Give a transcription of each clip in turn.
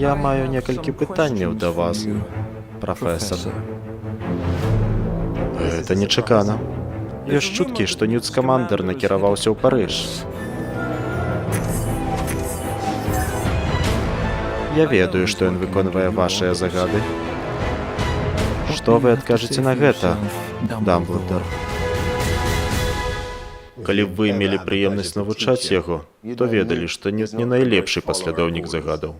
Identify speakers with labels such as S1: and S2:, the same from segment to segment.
S1: Я маю некалькі пытанняў да вас, прафесор. Гэта нечакана. Ёсць чуткі, што Ньют-Скамандэр накіраваўся ў Парыж. Я ведаю, што ён выконвае вашыя загады. Што вы адкажыце на гэта, Дамблдор? Калі б вы мелі прыемнасць навучаць яго, то ведалі, што Ньют не найлепшы паслядоўнік загадаў.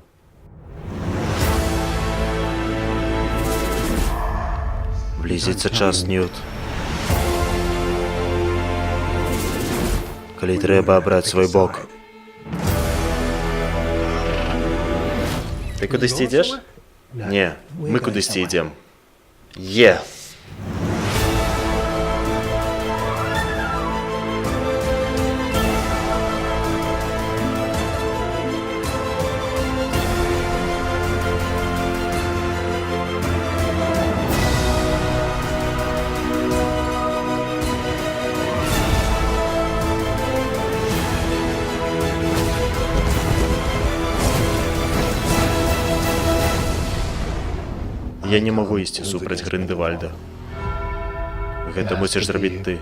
S1: Блізіцца час, Ньют. Калі трэба абраць свой бок. Ты кудысьці ідзеш? Не, мы кудысьці ідзем. Е! Я не магу ісці супраць Грындевальда. Гэта мусіш зрабіць ты.